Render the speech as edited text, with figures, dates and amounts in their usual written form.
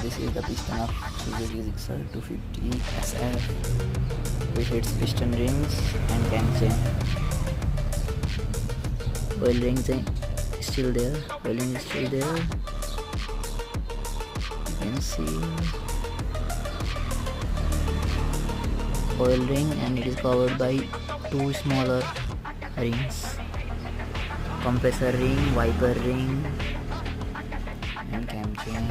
This is the piston of Suzuki Gixxer 250 SF with its piston rings and cam chain. Oil rings are still there. Oil ring is still there. You can see oil ring, and it is covered by two smaller rings: compressor ring, wiper ring, and cam chain.